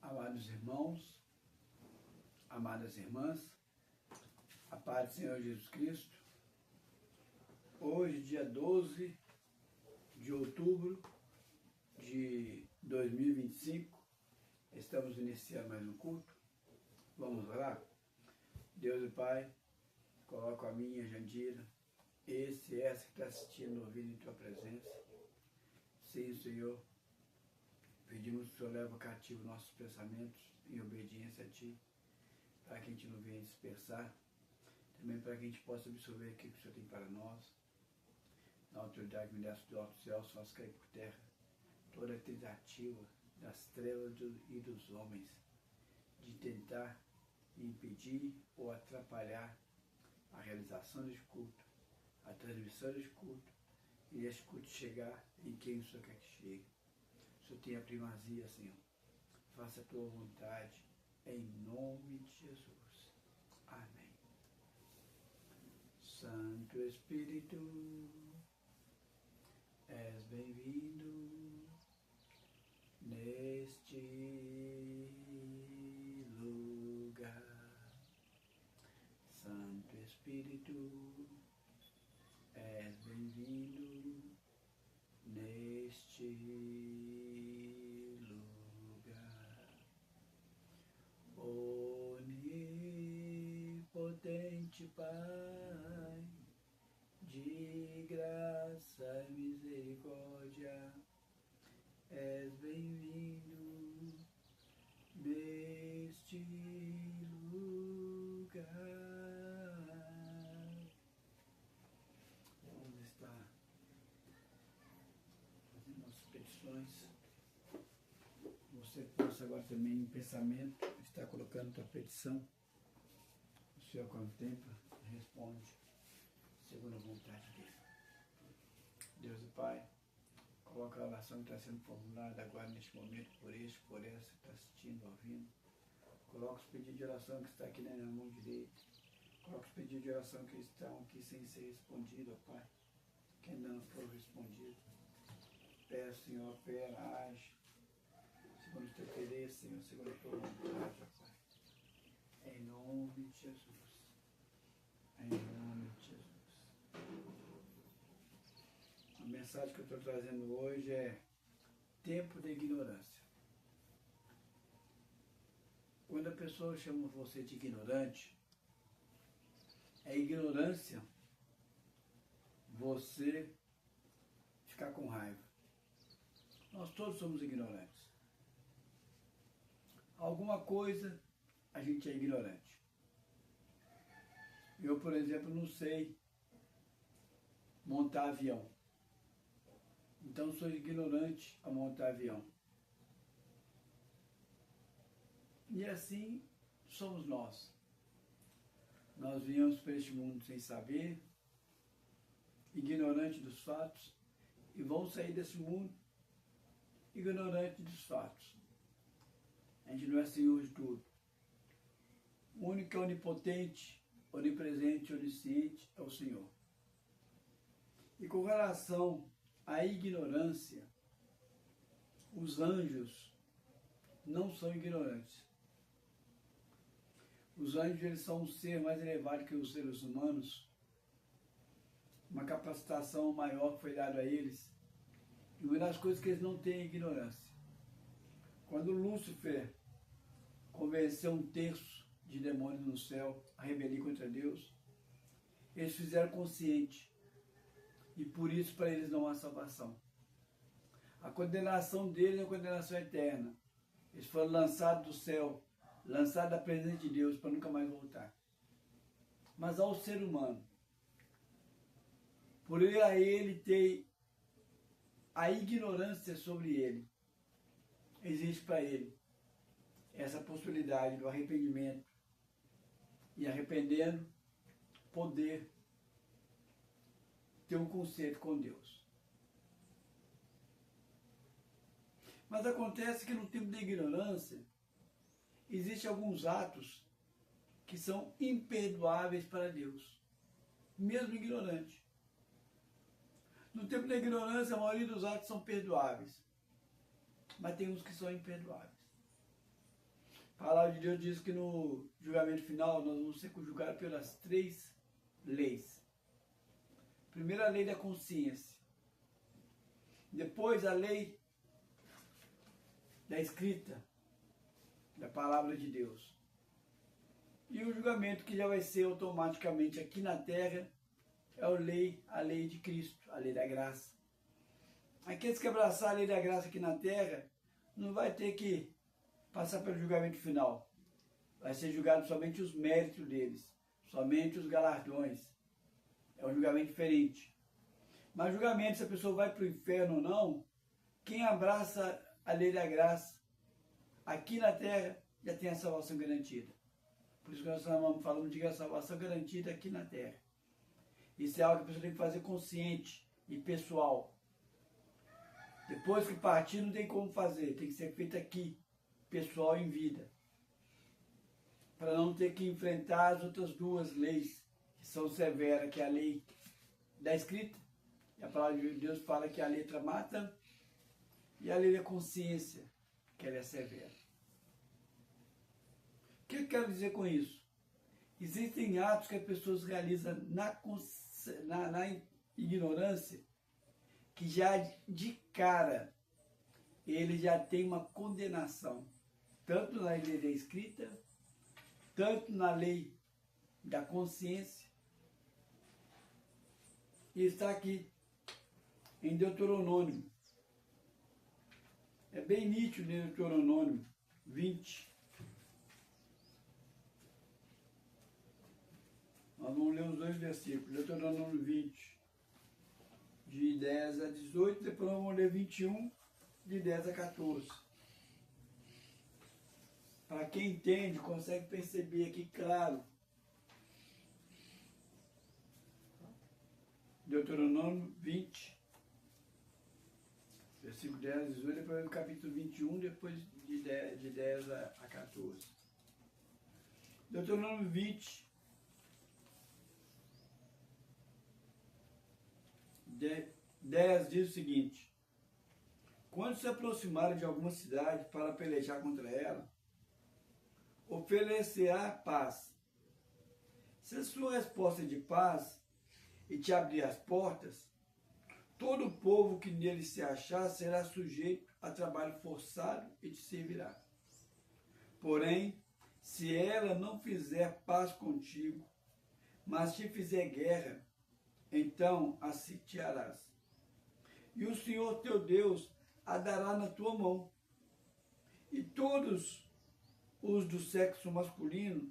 Amados irmãos, amadas irmãs, a paz do Senhor Jesus Cristo. Hoje, dia 12 de outubro de 2025, estamos iniciando mais um culto. Vamos orar? Deus e Pai, coloco a minha, Jandira, essa que está assistindo, ouvindo em Tua presença. Sim, Senhor, pedimos que o Senhor leve cativo nossos pensamentos em obediência a Ti, para que a gente não venha dispersar, também para que a gente possa absorver aquilo que o Senhor tem para nós. Na autoridade que me desse do alto céu, faça cair por terra toda a tentativa das trevas e dos homens de tentar impedir ou atrapalhar a realização deste culto, a transmissão deste culto e este culto chegar em quem o Senhor quer que chegue. O Senhor tenha primazia, Senhor. Faça a Tua vontade, em nome de Jesus. Amém. Santo Espírito, és bem-vindo neste lugar. Santo Espírito, és bem-vindo neste lugar. Onipotente Pai, de graça e misericórdia, és bem-vindo neste lugar. Vamos estar fazendo nossas petições. Você possa agora também em pensamento estar colocando tua petição. O Senhor contempla e responde segundo a vontade dele. Deus e Pai, coloca a oração que está sendo formulada agora neste momento por essa que está assistindo, ouvindo. Coloca os pedidos de oração que está aqui na minha mão direita. Coloca os pedidos de oração que estão aqui sem ser respondidos, ó Pai, que ainda não foram respondidos. Peço, Senhor, opera, age, segundo o teu querer, Senhor, segundo a tua vontade, ó Pai. Em nome de Jesus. Em nome de Jesus. A mensagem que eu estou trazendo hoje é tempo de ignorância. Quando a pessoa chama você de ignorante, é ignorância você ficar com raiva. Nós todos somos ignorantes. Alguma coisa a gente é ignorante. Eu, por exemplo, não sei montar avião. Então sou ignorante a montar avião. E assim somos nós. Nós viemos para este mundo sem saber, ignorante dos fatos, e vamos sair desse mundo ignorante dos fatos. A gente não é senhor de tudo. O único que é onipotente, onipresente, onisciente é o Senhor. E com relação à ignorância, os anjos não são ignorantes. Os anjos, eles são um ser mais elevado que os seres humanos, uma capacitação maior que foi dada a eles, e uma das coisas que eles não têm é ignorância. Quando Lúcifer convenceu 1/3 de demônios no céu a rebelir contra Deus, eles fizeram consciente, e por isso para eles não há salvação. A condenação deles é a condenação eterna. Eles foram lançados do céu, lançados da presença de Deus para nunca mais voltar. Mas ao ser humano, por ele ter a ignorância sobre ele, existe para ele essa possibilidade do arrependimento, e arrependendo, poder ter um conserto com Deus. Mas acontece que no tempo da ignorância, existem alguns atos que são imperdoáveis para Deus, mesmo ignorante. No tempo da ignorância, a maioria dos atos são perdoáveis, mas tem uns que são imperdoáveis. A palavra de Deus diz que no julgamento final nós vamos ser julgados pelas 3 leis. Primeira lei da consciência. Depois a lei da escrita, da palavra de Deus. E o julgamento que já vai ser automaticamente aqui na terra é a lei de Cristo, a lei da graça. Aqueles que abraçar a lei da graça aqui na terra não vai ter que passar pelo julgamento final. Vai ser julgado somente os méritos deles, somente os galardões. É um julgamento diferente. Mas julgamento, se a pessoa vai para o inferno ou não, quem abraça a lei da graça aqui na terra já tem a salvação garantida. Por isso que nós falamos de a salvação garantida aqui na terra. Isso é algo que a pessoa tem que fazer consciente e pessoal. Depois que partir, não tem como fazer. Tem que ser feito aqui, pessoal, em vida. Para não ter que enfrentar as outras 2 leis que são severas, que é a lei da escrita. E a palavra de Deus fala que a letra mata, e a lei da consciência, que ela é severa. O que eu quero dizer com isso? Existem atos que as pessoas realizam na ignorância, que já de cara ele já tem uma condenação, tanto na lei da escrita, tanto na lei da consciência. E está aqui em Deuteronômio. É bem nítido em Deuteronômio 20. Nós vamos ler os 2 versículos. Deuteronômio 20, de 10 a 18. Depois nós vamos ler 21, de 10 a 14. Para quem entende, consegue perceber aqui claro. Deuteronômio 20, versículo 10 a 18, depois o capítulo 21, depois de 10 a 14. Deuteronômio 20, 10 diz o seguinte: quando se aproximarem de alguma cidade para pelejar contra ela, oferecerá paz. Se a sua resposta é de paz e te abrir as portas, todo o povo que nele se achar será sujeito a trabalho forçado e te servirá. Porém, se ela não fizer paz contigo, mas te fizer guerra, então a sitiarás. E o Senhor teu Deus a dará na tua mão. E todos os do sexo masculino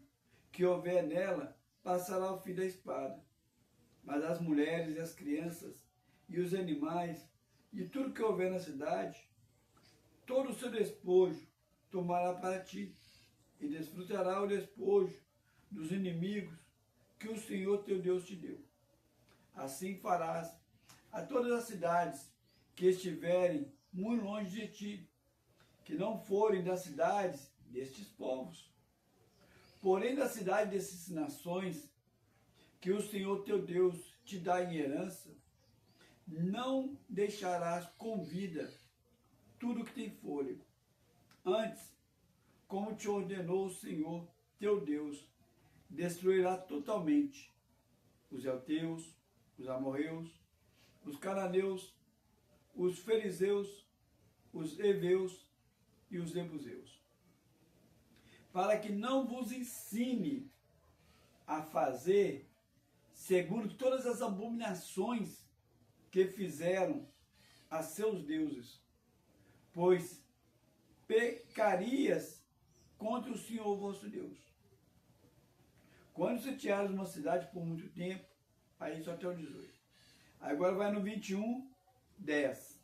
que houver nela passará o fio da espada. Mas as mulheres e as crianças e os animais e tudo que houver na cidade, todo o seu despojo tomará para ti, e desfrutará o despojo dos inimigos que o Senhor teu Deus te deu. Assim farás a todas as cidades que estiverem muito longe de ti, que não forem das cidades destes povos. Porém, da cidade dessas nações, que o Senhor teu Deus te dá em herança, não deixarás com vida tudo que tem fôlego. Antes, como te ordenou o Senhor teu Deus, destruirá totalmente os heteus, os amorreus, os cananeus, os fariseus, os heveus e os jebuseus, para que não vos ensine a fazer segundo todas as abominações que fizeram a seus deuses, pois pecarias contra o Senhor vosso Deus. Quando sitiares uma cidade por muito tempo, aí só até o 18. Agora vai no 21, 10.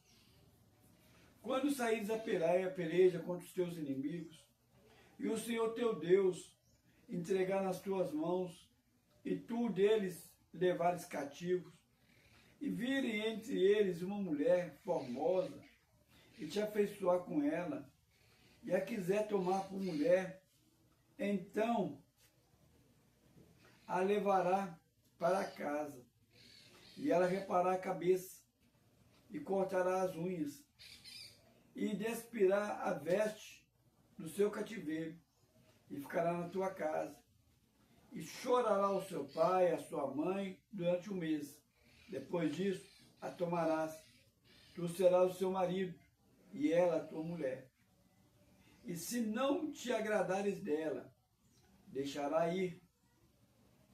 Quando saíres a peleja contra os teus inimigos, e o Senhor teu Deus entregar nas tuas mãos, e tu deles levares cativos, e virem entre eles uma mulher formosa, e te afeiçoar com ela, e a quiser tomar por mulher, então a levará para casa, e ela repará a cabeça, e cortará as unhas, e despirá a veste do seu cativeiro, e ficará na tua casa. E chorará o seu pai e a sua mãe durante um mês. Depois disso, a tomarás. Tu serás o seu marido, e ela a tua mulher. E se não te agradares dela, deixará ir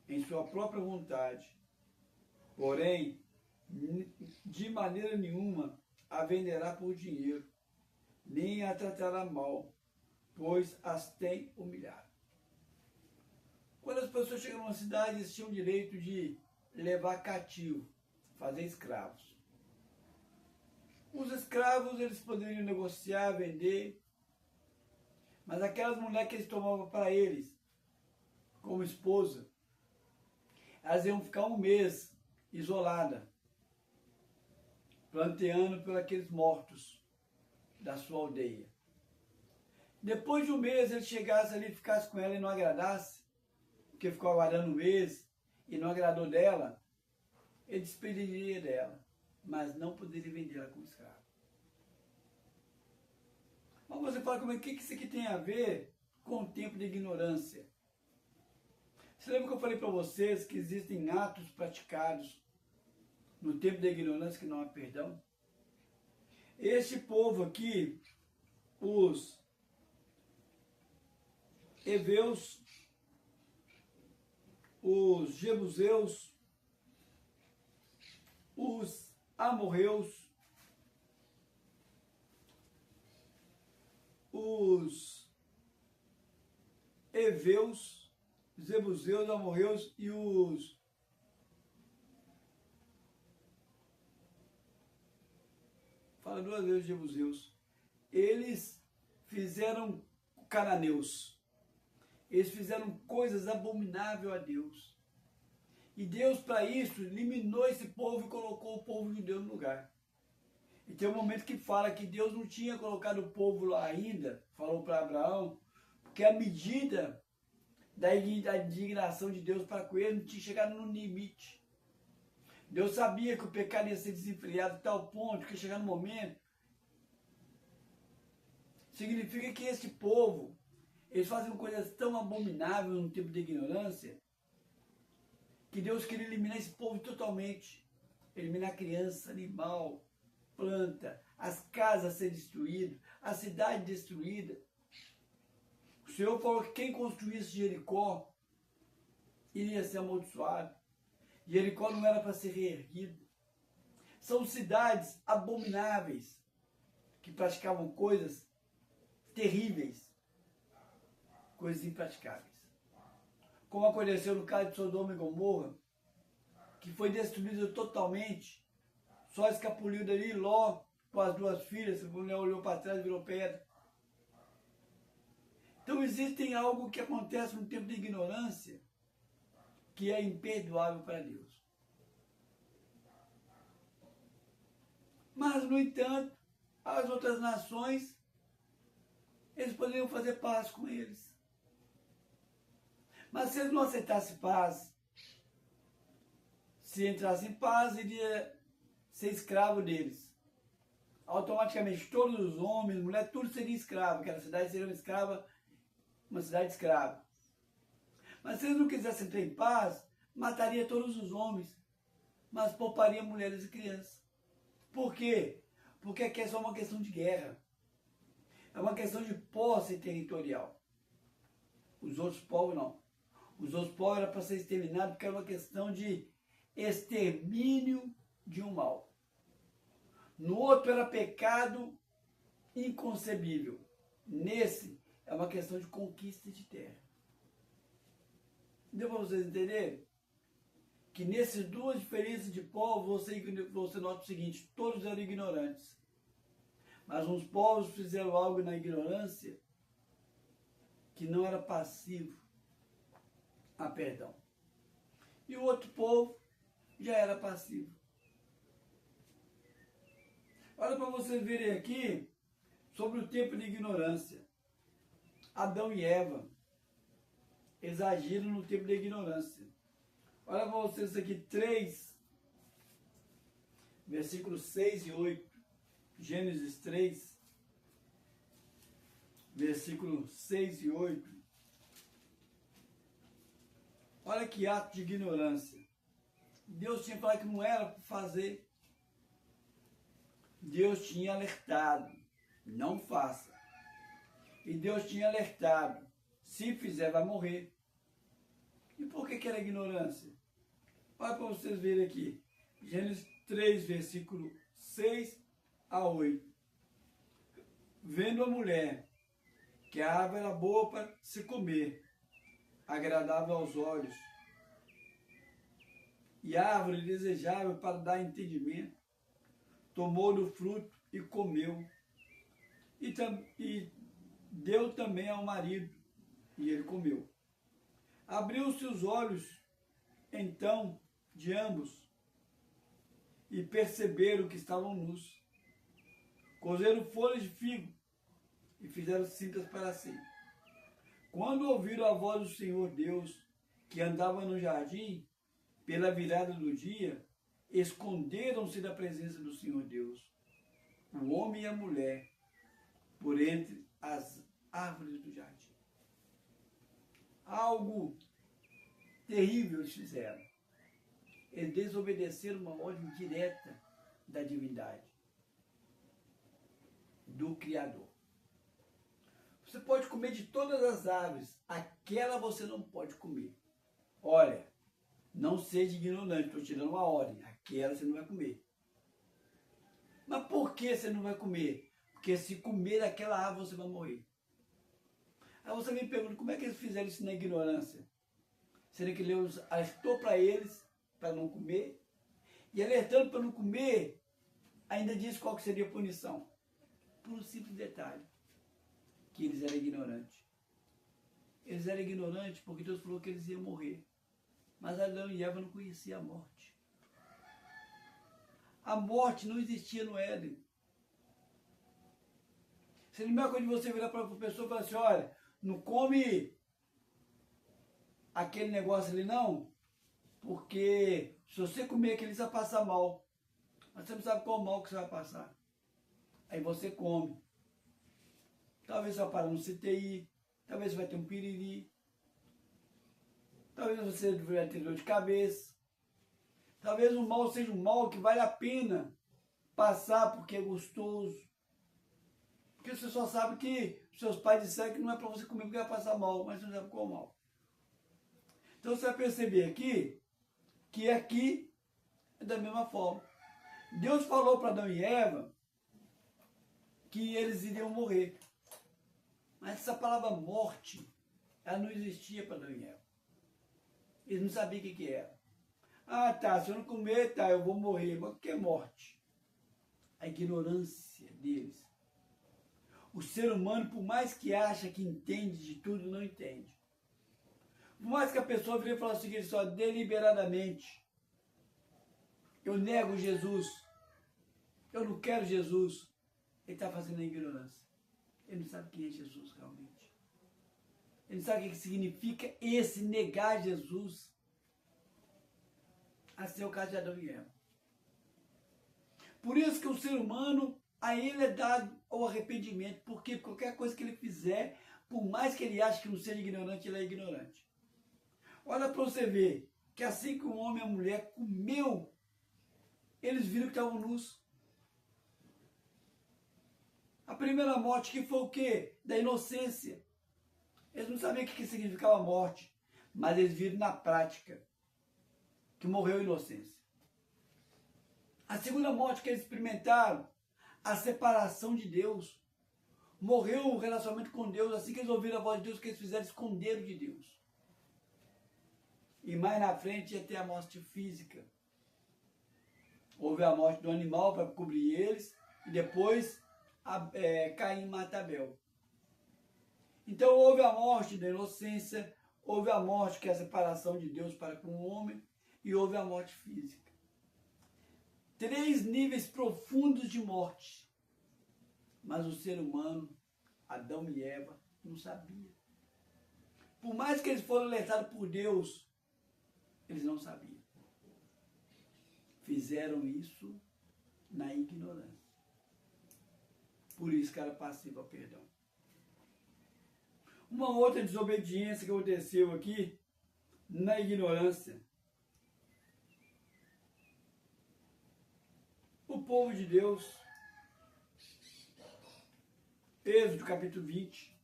em sua própria vontade. Porém, de maneira nenhuma a venderá por dinheiro, nem a tratará mal, pois as tem humilhado. Quando as pessoas chegam numa cidade, eles tinham o direito de levar cativo, fazer escravos. Os escravos, eles poderiam negociar, vender, mas aquelas mulheres que eles tomavam para eles, como esposa, elas iam ficar um mês isolada, planteando por aqueles mortos da sua aldeia. Depois de um mês, ele chegasse ali, ficasse com ela e não agradasse, porque ficou aguardando um mês e não agradou dela, ele despediria dela, mas não poderia vendê-la como escravo. Mas você fala, como é que isso aqui tem a ver com o tempo de ignorância? Você lembra que eu falei para vocês que existem atos praticados no tempo da ignorância que não há perdão? Este povo aqui, os heveus, os jebuseus, os amorreus, os heveus, jebuseus, amorreus e os fala duas vezes jebuseus, eles fizeram cananeus. Eles fizeram coisas abomináveis a Deus. E Deus, para isso, eliminou esse povo e colocou o povo judeu no lugar. E tem um momento que fala que Deus não tinha colocado o povo lá ainda, falou para Abraão, porque a medida da indignação de Deus para com ele não tinha chegado no limite. Deus sabia que o pecado ia ser desenfreado a tal ponto que chegar no momento, significa que este povo, eles fazem coisas tão abomináveis no tempo de ignorância, que Deus queria eliminar esse povo totalmente. Eliminar criança, animal, planta, as casas ser destruídas, a cidade destruída. O Senhor falou que quem construísse Jericó iria ser amaldiçoado. Jericó não era para ser reerguido. São cidades abomináveis que praticavam coisas terríveis, coisas impraticáveis. Como aconteceu no caso de Sodoma e Gomorra, que foi destruído totalmente, só escapuliu dali Ló com as duas filhas, a mulher olhou para trás e virou pedra. Então existem algo que acontece no tempo de ignorância que é imperdoável para Deus. Mas, no entanto, as outras nações, eles poderiam fazer paz com eles. Mas se eles não aceitassem paz, se entrassem em paz, iria ser escravo deles. Automaticamente, todos os homens, mulheres, tudo seria escravo. Aquela cidade seria uma cidade escrava. Mas se eles não quisessem entrar em paz, mataria todos os homens, mas pouparia mulheres e crianças. Por quê? Porque aqui é só uma questão de guerra. É uma questão de posse territorial. Os outros povos não. Os outros povos eram para ser exterminados porque era uma questão de extermínio de um mal. No outro era pecado inconcebível. Nesse é uma questão de conquista de terra. Deu para vocês entenderem? Que nessas duas diferenças de povos, você nota o seguinte, todos eram ignorantes. Mas uns povos fizeram algo na ignorância que não era passivo a perdão. E o outro povo já era passivo. Olha para vocês verem aqui sobre o tempo de ignorância. Adão e Eva, eles agiram no tempo de ignorância. Olha para vocês aqui 3, versículos 6 e 8. Gênesis 3, versículos 6 e 8. Olha que ato de ignorância. Deus tinha falado que não era para fazer. Deus tinha alertado, não faça. E Deus tinha alertado, se fizer vai morrer. E por que era ignorância? Olha para vocês verem aqui. Gênesis 3, versículo 6 a 8. Vendo a mulher que a árvore era boa para se comer, agradável aos olhos, e árvore desejável para dar entendimento, tomou do fruto e comeu, e deu também ao marido, e ele comeu. Abriu-se os olhos, então, de ambos, e perceberam que estavam nus. Cozeram folhas de figo, e fizeram cintas para si. Quando ouviram a voz do Senhor Deus, que andava no jardim, pela virada do dia, esconderam-se da presença do Senhor Deus, o homem e a mulher, por entre as árvores do jardim. Algo terrível eles fizeram. Eles desobedeceram uma ordem direta da divindade, do Criador. Você pode comer de todas as árvores, aquela você não pode comer. Olha, não seja ignorante, estou te dando uma ordem, aquela você não vai comer. Mas por que você não vai comer? Porque se comer aquela árvore você vai morrer. Aí você me pergunta, como é que eles fizeram isso na ignorância? Será que Deus alertou para eles para não comer? E alertando para não comer, ainda disse qual que seria a punição. Por um simples detalhe, que eles eram ignorantes. Eles eram ignorantes porque Deus falou que eles iam morrer. Mas Adão e Eva não conheciam a morte. A morte não existia no Éden. Seria a mesma coisa de você virar para a pessoa e falar assim, olha, não come aquele negócio ali não, porque se você comer aquele você vai passar mal. Mas você não sabe qual mal que você vai passar. Aí você come. Talvez você vai parar no CTI, talvez você vai ter um piriri, talvez você vai ter dor de cabeça, talvez o mal seja um mal que vale a pena passar porque é gostoso. Porque você só sabe que seus pais disseram que não é para você comer porque vai passar mal, mas você não sabe qual mal. Então você vai perceber aqui, que aqui é da mesma forma. Deus falou para Adão e Eva que eles iriam morrer. Mas essa palavra morte, ela não existia para Adão e Eva. Eles não sabiam o que era. Ah, tá, se eu não comer, tá, eu vou morrer. Mas o que é morte? A ignorância deles. O ser humano, por mais que acha que entende de tudo, não entende. Por mais que a pessoa vire e fale o seguinte, só deliberadamente, eu nego Jesus, eu não quero Jesus, ele está fazendo a ignorância. Ele não sabe quem é Jesus realmente. Ele não sabe o que significa esse negar Jesus. Assim é o caso de Adão e Eva. Por isso que o ser humano, a ele é dado o arrependimento, porque qualquer coisa que ele fizer, por mais que ele ache que não seja ignorante, ele é ignorante. Olha para você ver, que assim que o homem e a mulher comeu, eles viram que estavam nus. A primeira morte que foi o quê? Da inocência. Eles não sabiam o que significava a morte, mas eles viram na prática que morreu a inocência. A segunda morte que eles experimentaram, a separação de Deus. Morreu o relacionamento com Deus, assim que eles ouviram a voz de Deus, que eles fizeram esconder de Deus. E mais na frente ia ter a morte física. Houve a morte do animal para cobrir eles, e depois Caim mata Abel. Então houve a morte da inocência, houve a morte que é a separação de Deus para com o homem, e houve a morte física. 3 níveis profundos de morte. Mas o ser humano, Adão e Eva, não sabia. Por mais que eles foram alertados por Deus, eles não sabiam. Fizeram isso na ignorância. Por isso que era passivo ao perdão. Uma outra desobediência que aconteceu aqui na ignorância. O povo de Deus, Êxodo capítulo 20,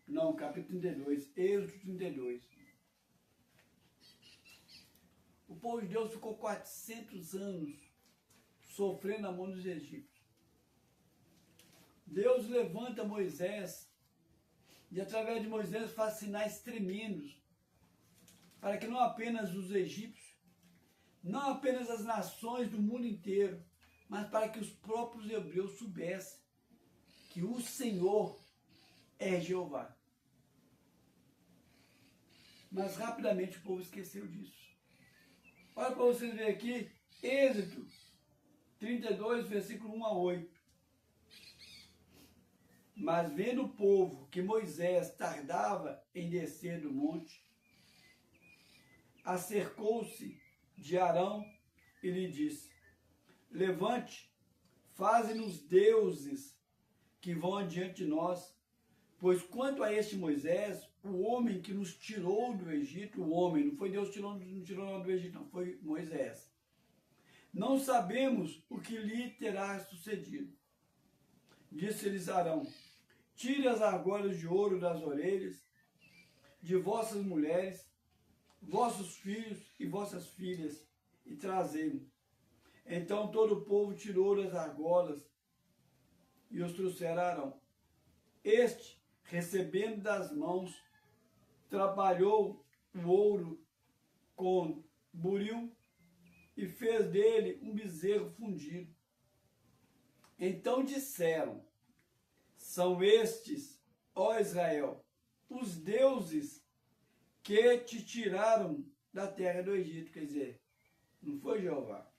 não, capítulo 32, Êxodo 32. O povo de Deus ficou 400 anos sofrendo a mão dos egípcios. Deus levanta Moisés e através de Moisés faz sinais tremendos para que não apenas os egípcios, não apenas as nações do mundo inteiro, mas para que os próprios hebreus soubessem que o Senhor é Jeová. Mas rapidamente o povo esqueceu disso. Olha para vocês verem aqui, Êxodo 32, versículo 1 a 8. Mas vendo o povo que Moisés tardava em descer do monte, acercou-se de Arão e lhe disse: levante, faze-nos deuses que vão adiante de nós, pois quanto a este Moisés, o homem que nos tirou do Egito, o homem, não foi Deus que nos tirou do Egito, não, foi Moisés. Não sabemos o que lhe terá sucedido. Disse-lhes Arão: tire as argolas de ouro das orelhas de vossas mulheres, vossos filhos e vossas filhas, e trazei-mo. Então todo o povo tirou as argolas e os trouxeram a Arão. Este, recebendo das mãos, trabalhou o ouro com buril e fez dele um bezerro fundido. Então disseram: são estes, ó Israel, os deuses que te tiraram da terra do Egito. Quer dizer, não foi Jeová.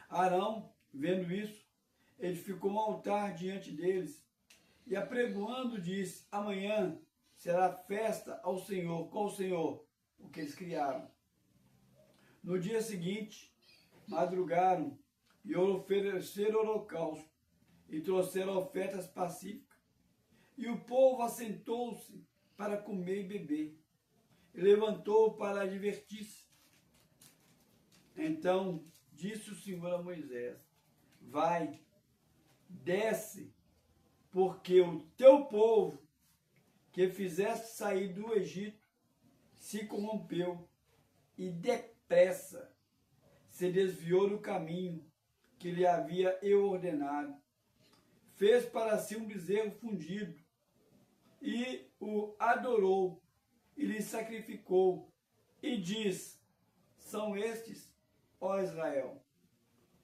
Arão, vendo isso, edificou um altar diante deles e apregoando disse: amanhã será festa ao Senhor. Qual o Senhor? O que eles criaram. No dia seguinte, madrugaram e ofereceram holocausto e trouxeram ofertas pacíficas. E o povo assentou-se para comer e beber, e levantou para divertir-se. Então disse o Senhor a Moisés: vai, desce, porque o teu povo, que fizeste sair do Egito, se corrompeu e depressa se desviou do caminho que lhe havia eu ordenado. Fez para si um bezerro fundido e o adorou e lhe sacrificou e diz: são estes, ó Israel,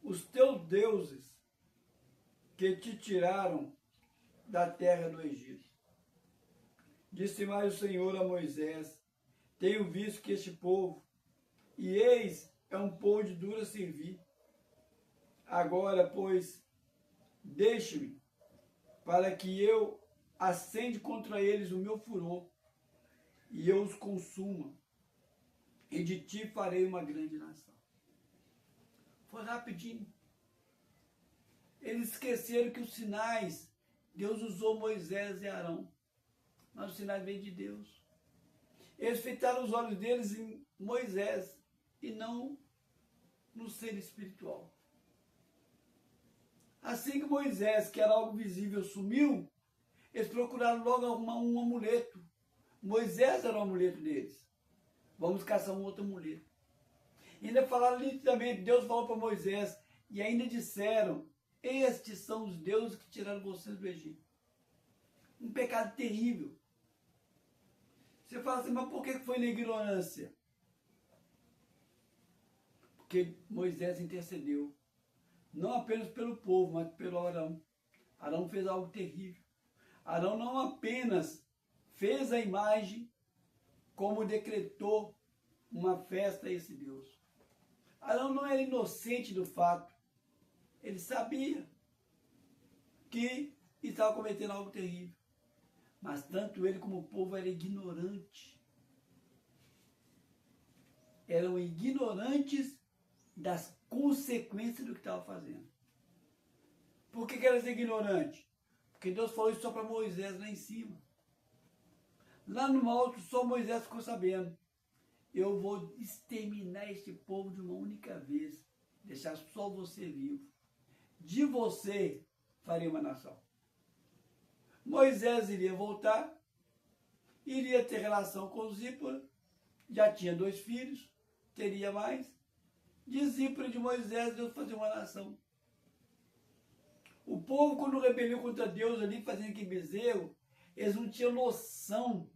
os teus deuses que te tiraram da terra do Egito. Disse mais o Senhor a Moisés: tenho visto que este povo, e eis, é um povo de dura servir. Agora, pois, deixe-me, para que eu acende contra eles o meu furor, e eu os consuma, e de ti farei uma grande nação. Foi rapidinho. Eles esqueceram que os sinais, Deus usou Moisés e Arão, mas os sinais veio de Deus. Eles fitaram os olhos deles em Moisés e não no ser espiritual. Assim que Moisés, que era algo visível, sumiu, eles procuraram logo arrumar um amuleto. Moisés era o amuleto deles. Vamos caçar um outro amuleto. E ainda falaram nitidamente, Deus falou para Moisés, e ainda disseram: estes são os deuses que tiraram vocês do Egito. Um pecado terrível. Você fala assim, mas por que foi na ignorância? Porque Moisés intercedeu. Não apenas pelo povo, mas pelo Arão. Arão fez algo terrível. Arão não apenas fez a imagem, como decretou uma festa a esse Deus. Arão não era inocente do fato. Ele sabia que estava cometendo algo terrível. Mas tanto ele como o povo eram ignorantes. Eram ignorantes das consequências do que estavam fazendo. Por que eram ignorantes? Porque Deus falou isso só para Moisés lá em cima. Lá no alto, só Moisés ficou sabendo. Eu vou exterminar este povo de uma única vez, deixar só você vivo. De você farei uma nação. Moisés iria voltar, iria ter relação com Zípora, já tinha 2 filhos, teria mais. De Zípora e de Moisés, Deus fazia uma nação. O povo, quando rebeliou contra Deus ali, fazendo aquele bezerro, eles não tinham noção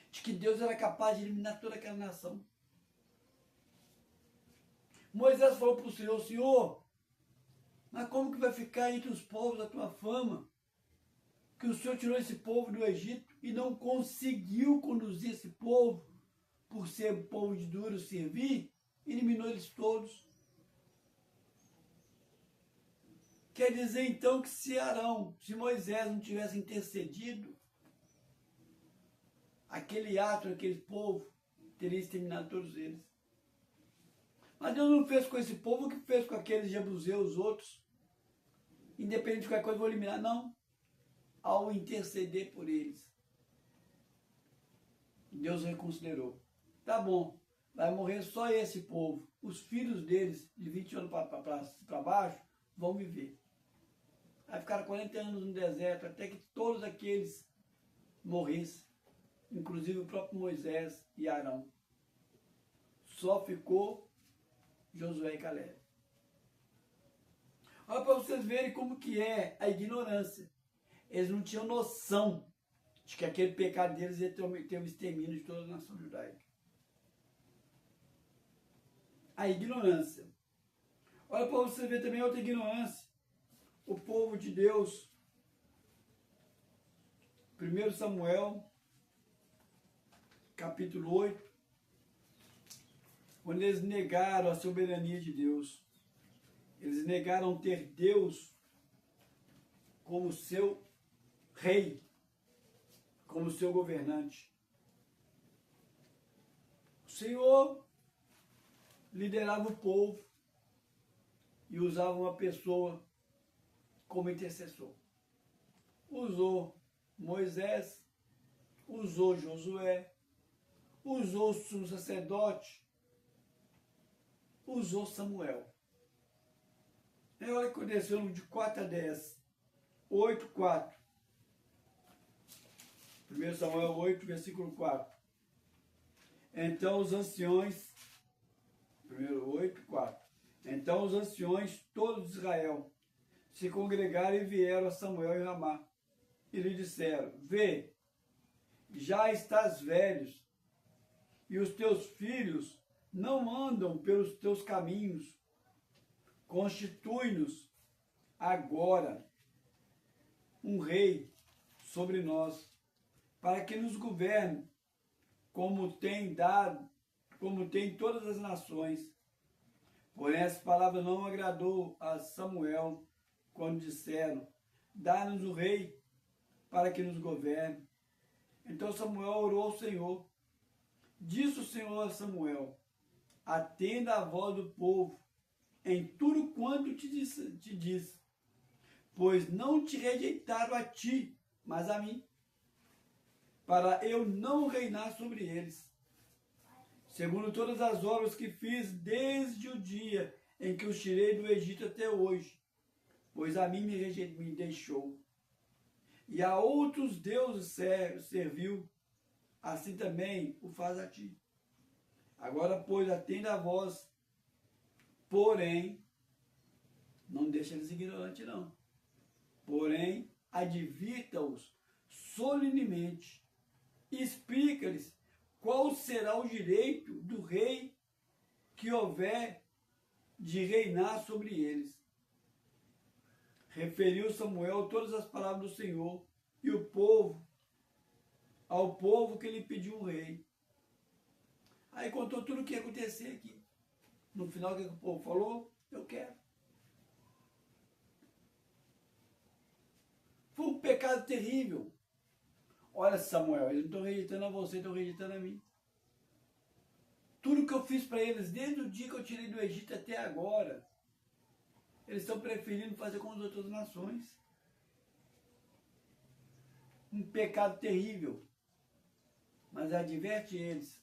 de que Deus era capaz de eliminar toda aquela nação. Moisés falou para o Senhor: Senhor, mas como que vai ficar entre os povos a tua fama? Que o Senhor tirou esse povo do Egito e não conseguiu conduzir esse povo, por ser povo de duro servir, eliminou eles todos. Quer dizer então que se Arão, se Moisés não tivesse intercedido, aquele ato, aquele povo, teria exterminado todos eles. Mas Deus não fez com esse povo o que fez com aqueles jebuseus, os outros. Independente de qualquer coisa, vou eliminar. Não. Ao interceder por eles, Deus reconsiderou. Tá bom, vai morrer só esse povo. Os filhos deles, de 20 anos para baixo, vão viver. Aí ficaram 40 anos no deserto, até que todos aqueles morressem, inclusive o próprio Moisés e Arão. Só ficou Josué e Caleb. Olha para vocês verem como que é a ignorância. Eles não tinham noção de que aquele pecado deles ia ter o extermínio de toda a nação judaica. A ignorância. Olha para você ver também outra ignorância. O povo de Deus. 1 Samuel, capítulo 8. Quando eles negaram a soberania de Deus. Eles negaram ter Deus como seu rei, como seu governante. O Senhor liderava o povo e usava uma pessoa como intercessor. Usou Moisés, usou Josué, usou o sumo sacerdote, usou Samuel. É hora que aconteceu de 4 a 10. 8, 4. 1 Samuel 8, versículo 4. Então os anciões, 8, 4. Então os anciões, todos de Israel, se congregaram e vieram a Samuel em Ramá. E lhe disseram: vê, já estás velhos, e os teus filhos não andam pelos teus caminhos. Constitui-nos agora um rei sobre nós, para que nos governe, como tem todas as nações. Porém, essa palavra não agradou a Samuel, quando disseram: dá-nos o rei, para que nos governe. Então Samuel orou ao Senhor. Disse o Senhor a Samuel: atenda a voz do povo, em tudo quanto te disse, pois não te rejeitaram a ti, mas a mim, para eu não reinar sobre eles, segundo todas as obras que fiz desde o dia em que os tirei do Egito até hoje, pois a mim me deixou. E a outros deuses serviu, assim também o faz a ti. Agora, pois, atenda a voz, porém, não deixa eles ignorantes, não. Porém, advirta-os solenemente, explica-lhes qual será o direito do rei que houver de reinar sobre eles. Referiu Samuel todas as palavras do Senhor e ao povo que lhe pediu um rei. Aí contou tudo o que ia acontecer aqui. No final, o que o povo falou? Eu quero. Foi um pecado terrível. Olha, Samuel, eles não estão rejeitando a você, estão rejeitando a mim. Tudo que eu fiz para eles, desde o dia que eu tirei do Egito até agora, eles estão preferindo fazer com as outras nações. um pecado terrível. Mas adverte eles.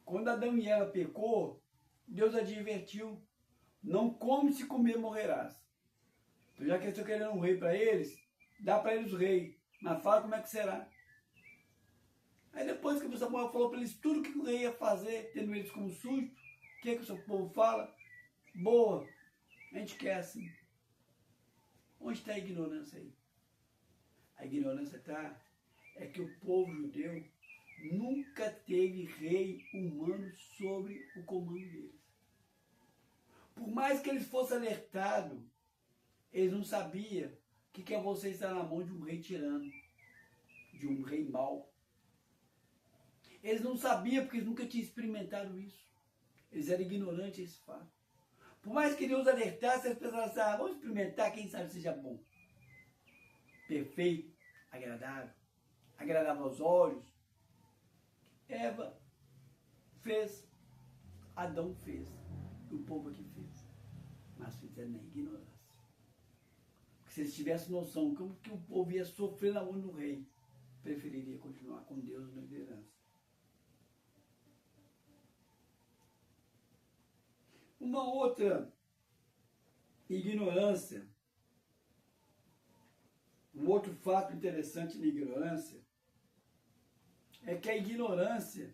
Quando Adão e Eva pecou, Deus advertiu: não come, se comer morrerás. Então, já que eles estão querendo um rei para eles, dá para eles o rei, mas fala como é que será. Aí depois que o Samuel falou para eles tudo o que o rei ia fazer, tendo eles como súdito, o que o seu povo fala? Boa, a gente quer assim. Onde está a ignorância aí? A ignorância está é que o povo judeu nunca teve rei humano sobre o comando deles. Por mais que eles fossem alertados, eles não sabiam que é você estar na mão de um rei tirano, de um rei mau. Eles não sabiam porque eles nunca tinham experimentado isso. Eles eram ignorantes a esse fato. Por mais que Deus alertasse, eles pensavam assim: vamos experimentar, quem sabe seja bom. Perfeito, agradável aos olhos. Eva fez, Adão fez, o povo aqui fez. Mas fizeram na ignorância. Porque se eles tivessem noção como que o povo ia sofrer na mão do rei, preferiria continuar com Deus na liderança. Uma outra ignorância, um outro fato interessante na ignorância, é que a ignorância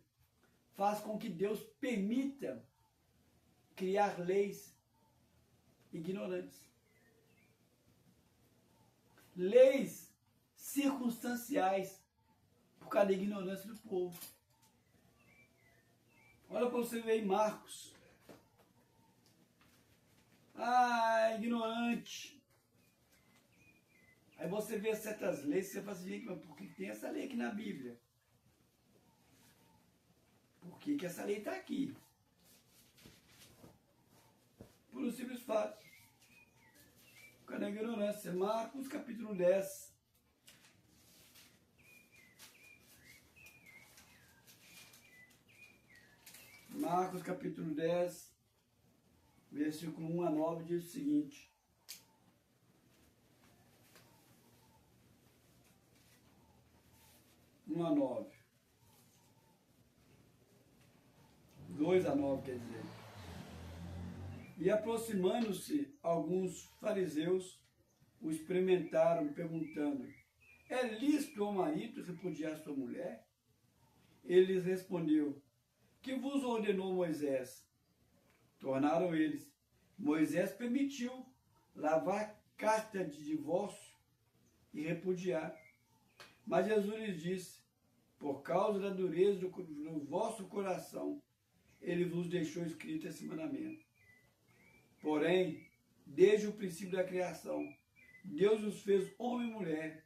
faz com que Deus permita criar leis ignorantes. Leis circunstanciais por causa da ignorância do povo. Olha para você ver em Marcos. Ignorante. Aí você vê certas leis e você fala assim: gente, mas por que tem essa lei aqui na Bíblia? Por que essa lei está aqui? Por um simples fato. Por causa da ignorância. Marcos capítulo 10. Marcos capítulo 10, versículo 1 a 9 diz o seguinte: 1 a 9. 2 a 9 quer dizer. E aproximando-se alguns fariseus, o experimentaram, perguntando: é lícito ao marido repudiar sua mulher? Ele lhes respondeu: que vos ordenou Moisés? Tornaram eles: Moisés permitiu lavar carta de divórcio e repudiar. Mas Jesus lhes disse: por causa da dureza do vosso coração, ele vos deixou escrito esse mandamento. Porém, desde o princípio da criação, Deus os fez homem e mulher.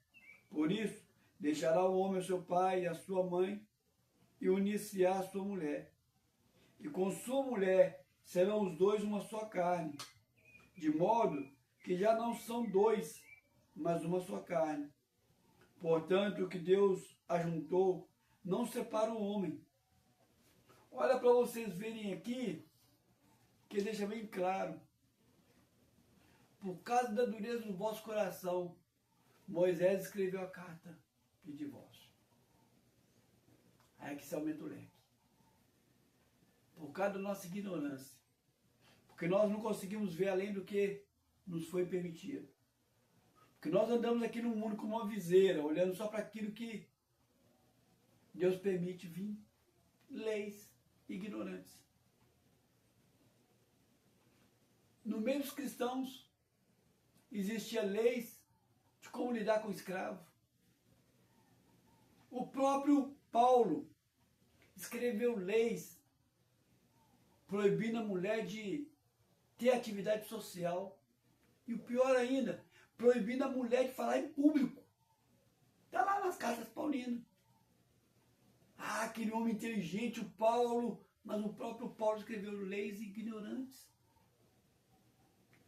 Por isso, deixará o homem a seu pai e a sua mãe, e unir-se-á a sua mulher. E com sua mulher serão os dois uma só carne, de modo que já não são dois, mas uma só carne. Portanto, o que Deus ajuntou, não separa o homem. Olha para vocês verem aqui, que deixa bem claro. Por causa da dureza do vosso coração, Moisés escreveu a carta de divórcio. Aí aqui se aumenta o leque. Por causa da nossa ignorância. Porque nós não conseguimos ver além do que nos foi permitido. Porque nós andamos aqui no mundo como uma viseira, olhando só para aquilo que Deus permite vir. Leis ignorantes. No meio dos cristãos, existiam leis de como lidar com o escravo. O próprio Paulo escreveu leis proibindo a mulher de ter atividade social. E o pior ainda, proibindo a mulher de falar em público. Está lá nas cartas paulinas. Aquele homem inteligente, o Paulo, mas o próprio Paulo escreveu leis ignorantes.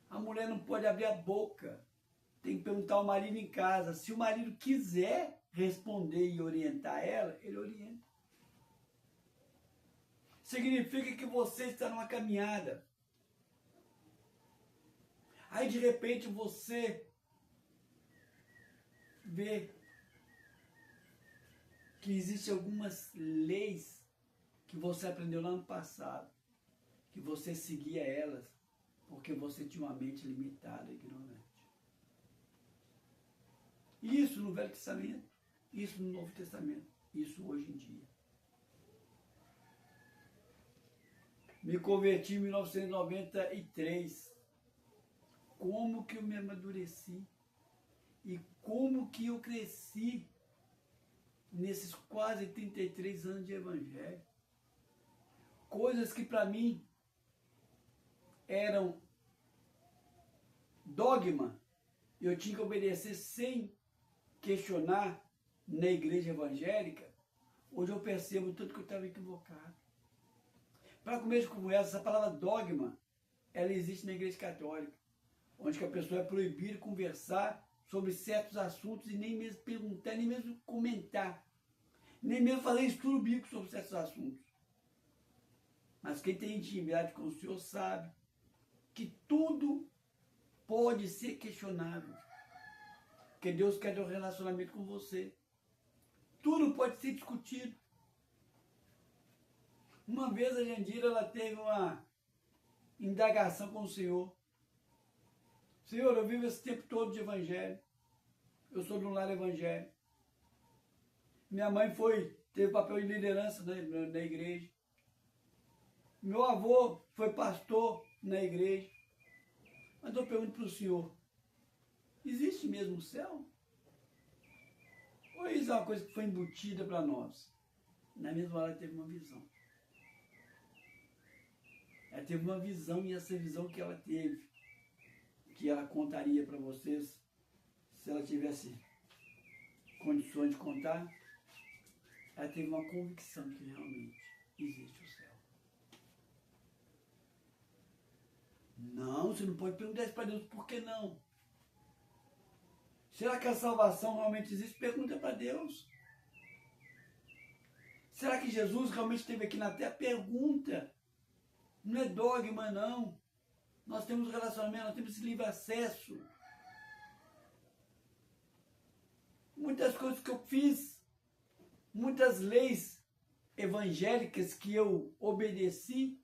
A mulher não pode abrir a boca. Tem que perguntar ao marido em casa. Se o marido quiser responder e orientar ela, ele orienta. Significa que você está numa caminhada. Aí de repente você vê que existem algumas leis que você aprendeu lá no passado, que você seguia elas porque você tinha uma mente limitada e ignorante. Isso no Velho Testamento, isso no Novo Testamento, isso hoje em dia. Me converti em 1993. Como que eu me amadureci e como que eu cresci nesses quase 33 anos de evangelho. Coisas que para mim eram dogma, eu tinha que obedecer sem questionar na igreja evangélica. Hoje eu percebo tudo que eu estava equivocado. Para começo como essa palavra dogma, ela existe na igreja católica, onde que a pessoa é proibida de conversar sobre certos assuntos e nem mesmo perguntar, nem mesmo comentar, nem mesmo fazer estudo bíblico sobre certos assuntos. Mas quem tem intimidade com o Senhor sabe que tudo pode ser questionável, porque Deus quer ter um relacionamento com você. Tudo pode ser discutido. Uma vez a Jandira, ela teve uma indagação com o Senhor. Senhor, eu vivo esse tempo todo de evangelho. Eu sou de um lar evangélico. Minha mãe teve papel de liderança na igreja. Meu avô foi pastor na igreja. Mas eu pergunto para o Senhor, existe mesmo o céu? Ou isso é uma coisa que foi embutida para nós? Na mesma hora ela teve uma visão. Ela teve uma visão e essa visão que ela teve, que ela contaria para vocês, se ela tivesse condições de contar, ela teve uma convicção que realmente existe o céu. Não, você não pode perguntar isso para Deus, por que não? Será que a salvação realmente existe? Pergunta para Deus. Será que Jesus realmente esteve aqui na terra? Pergunta. Não é dogma, não. Nós temos relacionamento, nós temos esse livre acesso. Muitas coisas que eu fiz, muitas leis evangélicas que eu obedeci,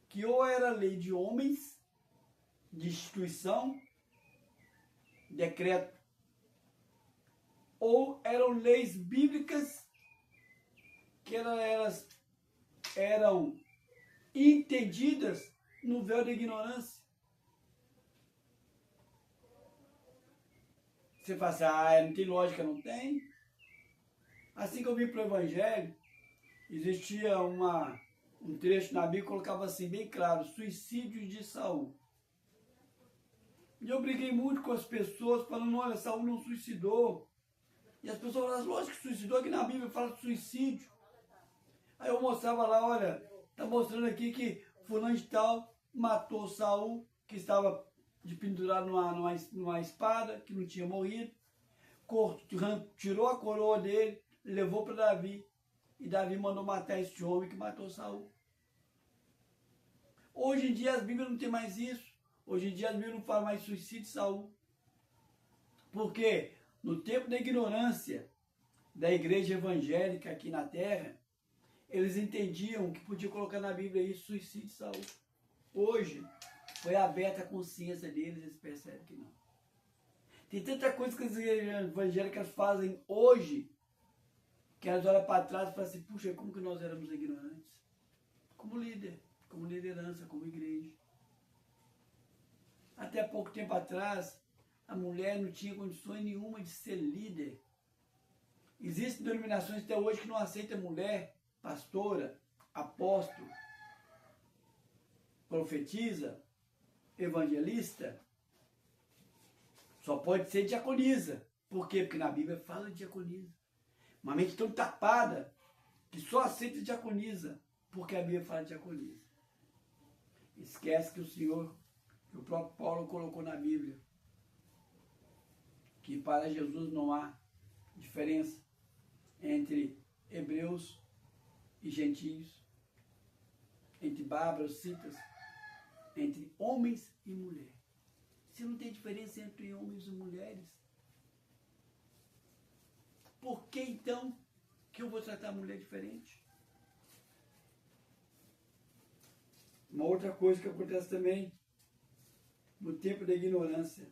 que ou era lei de homens, de instituição, decreto, ou eram leis bíblicas que elas eram entendidas no véu da ignorância. Você fala assim, não tem lógica, não tem. Assim que eu vim para o Evangelho, existia um trecho na Bíblia que colocava assim, bem claro, suicídio de Saul. E eu briguei muito com as pessoas, falando, olha, Saul não suicidou. E as pessoas falavam, lógico que suicidou, aqui na Bíblia fala de suicídio. Aí eu mostrava lá, olha, está mostrando aqui que fulano de tal matou Saul, que estava de pendurado numa espada, que não tinha morrido, tirou a coroa dele, levou para Davi, e Davi mandou matar esse homem que matou Saul. Hoje em dia as Bíblias não tem mais isso. Hoje em dia as Bíblias não falam mais suicídio de Saul. Porque no tempo da ignorância da igreja evangélica aqui na terra, eles entendiam que podia colocar na Bíblia isso, suicídio de Saul. Hoje, foi aberta a consciência deles, eles percebem que não. Tem tanta coisa que as igrejas evangélicas fazem hoje, que elas olham para trás e falam assim, puxa, como que nós éramos ignorantes? Como líder, como liderança, como igreja. Até pouco tempo atrás, a mulher não tinha condições nenhuma de ser líder. Existem denominações até hoje que não aceitam mulher, pastora, apóstolo, profetiza, evangelista, só pode ser diaconisa. Por quê? Porque na Bíblia fala de diaconisa. Uma mente tão tapada que só aceita diaconisa, porque a Bíblia fala de diaconisa. Esquece que o Senhor, que o próprio Paulo colocou na Bíblia, que para Jesus não há diferença entre hebreus e gentios, entre bárbaros, citas, entre homens e mulheres. Se não tem diferença entre homens e mulheres, por que então que eu vou tratar a mulher diferente? Uma outra coisa que acontece também no tempo da ignorância.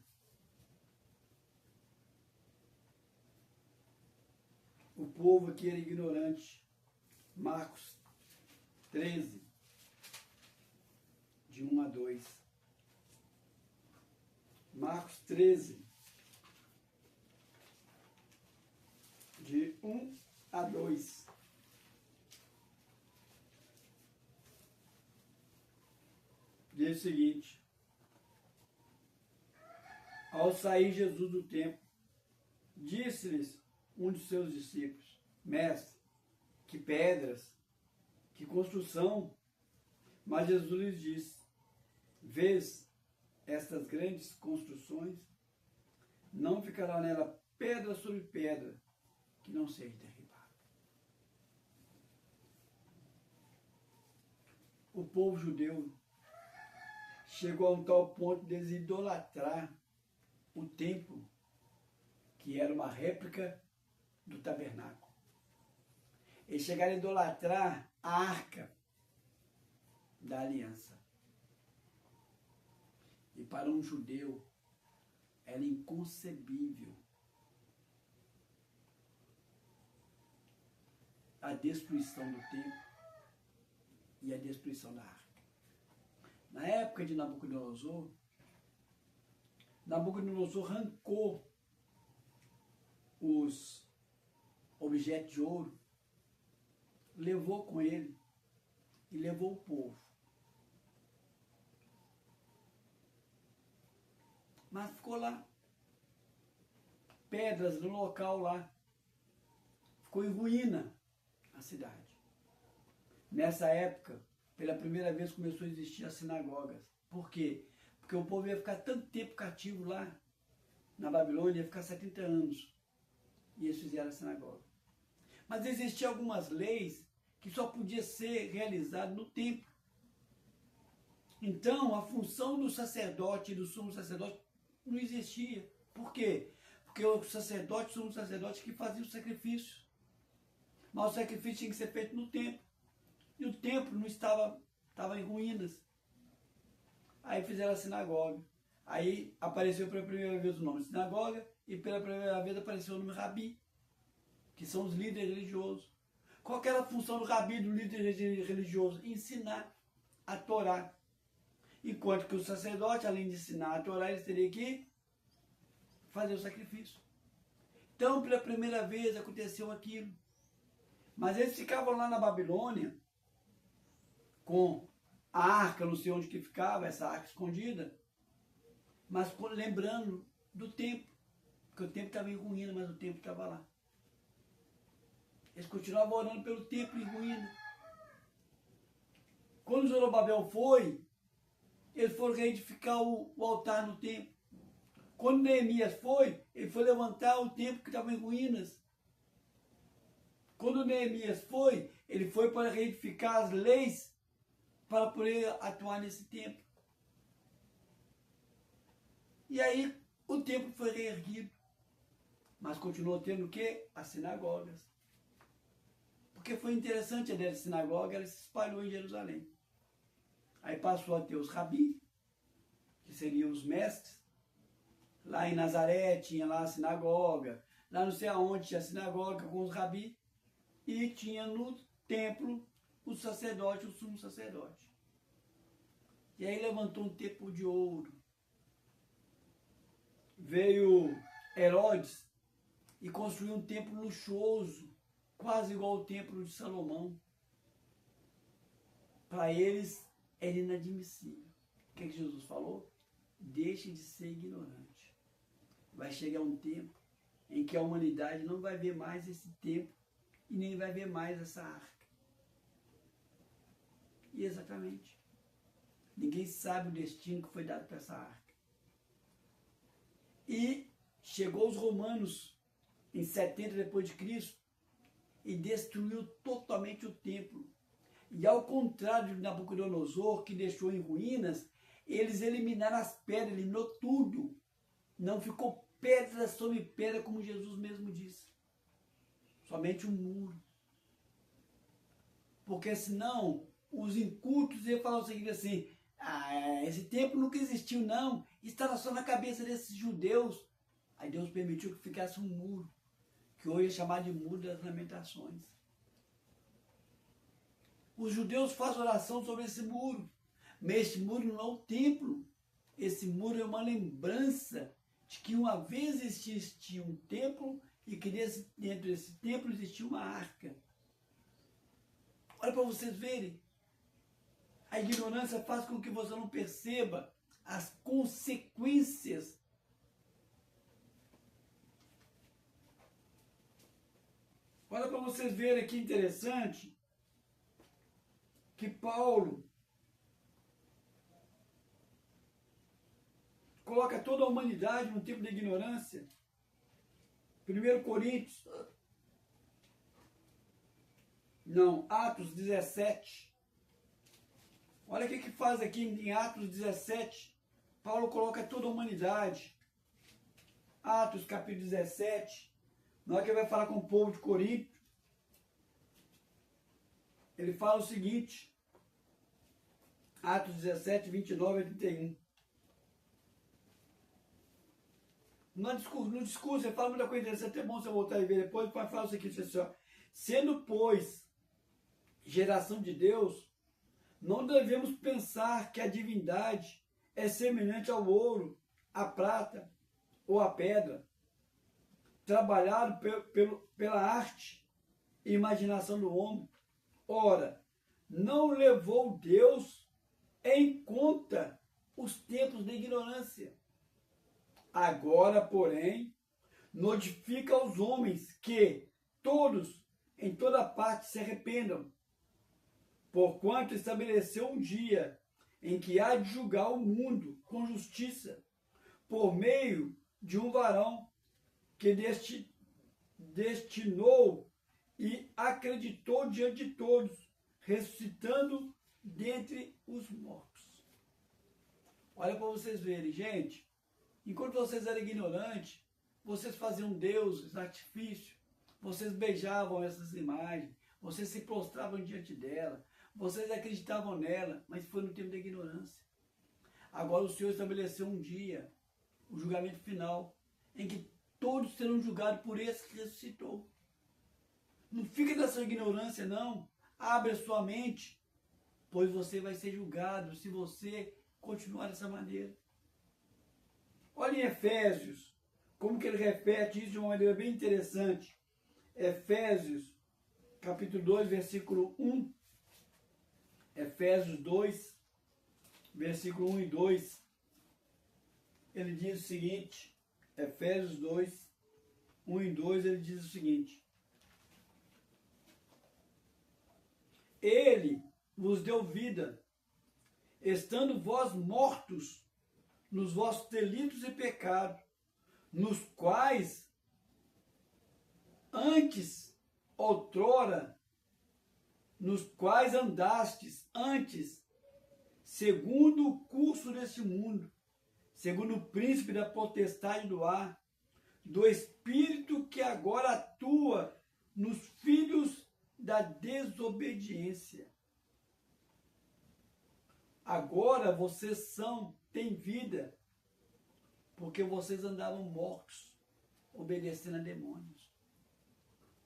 O povo aqui era ignorante. Marcos 13, de 1 a 2. Marcos 13, de 1 a 2. Diz o seguinte: ao sair Jesus do templo, disse-lhes um de seus discípulos: Mestre, que pedras, que construção. Mas Jesus lhes disse: vês estas grandes construções? Não ficará nela pedra sobre pedra que não seja derribada. O povo judeu chegou a um tal ponto de eles idolatrar o templo, que era uma réplica do tabernáculo. Eles chegaram a idolatrar a arca da aliança. E para um judeu era inconcebível a destruição do templo e a destruição da arca. Na época de Nabucodonosor, Nabucodonosor arrancou os objetos de ouro, levou com ele e levou o povo. Mas ficou lá, pedras no local lá, ficou em ruína a cidade. Nessa época, pela primeira vez começou a existir as sinagogas. Por quê? Porque o povo ia ficar tanto tempo cativo lá, na Babilônia, ia ficar 70 anos. E eles fizeram a sinagoga. Mas existiam algumas leis que só podia ser realizado no templo. Então, a função do sacerdote e do sumo sacerdote não existia. Por quê? Porque o sacerdote, o sumo sacerdote que fazia o sacrifício. Mas o sacrifício tinha que ser feito no templo. E o templo não estava em ruínas. Aí fizeram a sinagoga. Aí apareceu pela primeira vez o nome sinagoga e pela primeira vez apareceu o nome rabi, que são os líderes religiosos. Qual que era a função do rabi, do líder religioso? Ensinar a Torá. Enquanto que o sacerdote, além de ensinar a Torá, ele teria que fazer o sacrifício. Então, pela primeira vez aconteceu aquilo. Mas eles ficavam lá na Babilônia com a arca, não sei onde que ficava, essa arca escondida, mas lembrando do templo, porque o templo estava em ruína, mas o templo estava lá. Eles continuavam orando pelo templo em ruína. Quando Zorobabel foi, eles foram reedificar o altar no templo. Quando Neemias foi, ele foi levantar o templo que estava em ruínas. Quando Neemias foi, ele foi para reedificar as leis para poder atuar nesse templo. E aí o templo foi reerguido. Mas continuou tendo o quê? As sinagogas. Porque foi interessante a dessa sinagoga, ela se espalhou em Jerusalém. Aí passou a ter os rabi, que seriam os mestres. Lá em Nazaré tinha lá a sinagoga. Lá não sei aonde tinha a sinagoga com os rabi. E tinha no templo o sacerdote, o sumo sacerdote. E aí levantou um templo de ouro. Veio Herodes e construiu um templo luxuoso, quase igual ao templo de Salomão. Para eles era inadmissível. O que Jesus falou? Deixe de ser ignorante. Vai chegar um tempo em que a humanidade não vai ver mais esse templo e nem vai ver mais essa arca. E exatamente. Ninguém sabe o destino que foi dado para essa arca. E chegou os romanos em 70 depois de Cristo e destruiu totalmente o templo. E ao contrário de Nabucodonosor, que deixou em ruínas, eles eliminaram as pedras, eliminou tudo. Não ficou pedra sobre pedra, como Jesus mesmo disse. somente um muro. Porque senão os incultos iam falar o seguinte assim, esse templo nunca existiu não, estava só na cabeça desses judeus. Aí Deus permitiu que ficasse um muro, que hoje é chamado de Muro das Lamentações. Os judeus fazem oração sobre esse muro, mas esse muro não é o templo. Esse muro é uma lembrança de que uma vez existia um templo e que dentro desse templo existia uma arca. Olha para vocês verem. A ignorância faz com que você não perceba as consequências. Olha para vocês verem que interessante que Paulo coloca toda a humanidade no tempo da ignorância. 1 Coríntios, não, Atos 17. Olha o que faz aqui em Atos 17. Paulo coloca toda a humanidade. Atos capítulo 17. Na hora que ele vai falar com o povo de Corinto, ele fala o seguinte. Atos 17, 29 a 31. No discurso, ele fala muita coisa interessante, é bom você voltar e ver depois, para falar o seguinte, assim, ó, sendo, pois, geração de Deus, não devemos pensar que a divindade é semelhante ao ouro, à prata ou à pedra, trabalhado pela arte e imaginação do homem. Ora, não levou Deus em conta os tempos da ignorância. Agora, porém, notifica aos homens que todos, em toda parte, se arrependam, porquanto estabeleceu um dia em que há de julgar o mundo com justiça, por meio de um varão que destinou e acreditou diante de todos, ressuscitando dentre os mortos. Olha para vocês verem, gente. Enquanto vocês eram ignorantes, vocês faziam deuses, artifício, vocês beijavam essas imagens, vocês se prostravam diante dela, vocês acreditavam nela, mas foi no tempo da ignorância. Agora o Senhor estabeleceu um dia, o julgamento final, em que todos serão julgados por esse que ressuscitou. Não fica nessa ignorância, não. Abre a sua mente, pois você vai ser julgado se você continuar dessa maneira. Olha em Efésios, como que ele repete isso de uma maneira bem interessante. Efésios, capítulo 2, versículo 1. Efésios 2, versículo 1 e 2. Ele diz o seguinte, Efésios 2, 1 e 2, ele diz o seguinte. Ele vos deu vida, estando vós mortos nos vossos delitos e pecados, nos quais antes, outrora, nos quais andastes antes, segundo o curso deste mundo, segundo o príncipe da potestade do ar, do espírito que agora atua nos filhos da desobediência. Agora vocês têm vida, porque vocês andavam mortos, obedecendo a demônios.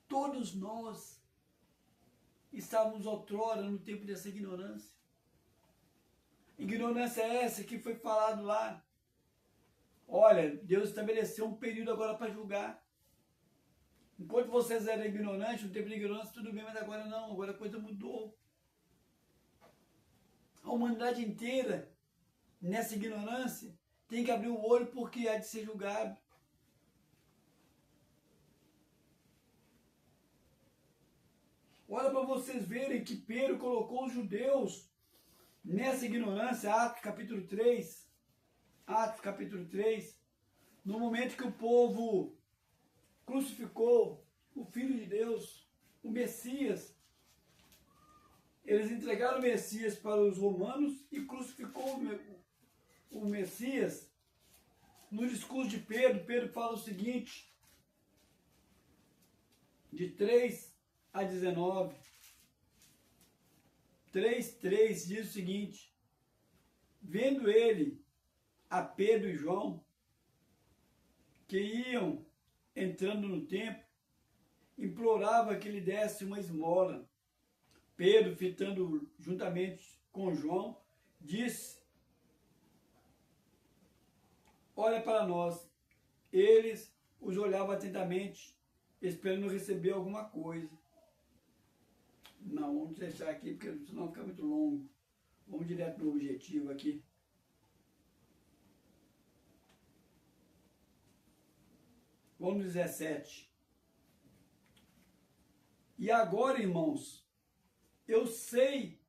Todos nós estávamos outrora no tempo dessa ignorância. Ignorância é essa que foi falado lá. Olha, Deus estabeleceu um período agora para julgar. Enquanto vocês eram ignorantes, no tempo de ignorância, tudo bem, mas agora não, agora a coisa mudou. A humanidade inteira, nessa ignorância, tem que abrir o olho porque há de ser julgado. Olha para vocês verem que Pedro colocou os judeus nessa ignorância, Atos capítulo 3. Atos capítulo 3. No momento que o povo crucificou o Filho de Deus, o Messias. Eles entregaram o Messias para os romanos e crucificou o Messias. No discurso de Pedro, Pedro fala o seguinte, de 3 a 19. 3:3 diz o seguinte: vendo ele a Pedro e João, que iam entrando no templo, implorava que lhe desse uma esmola. Pedro, fitando juntamente com João, disse: olha para nós. Eles os olhavam atentamente, esperando receber alguma coisa. Não, vamos deixar aqui, porque senão fica muito longo. Vamos direto no objetivo aqui. Vamos no 17. E agora, irmãos, eu sei...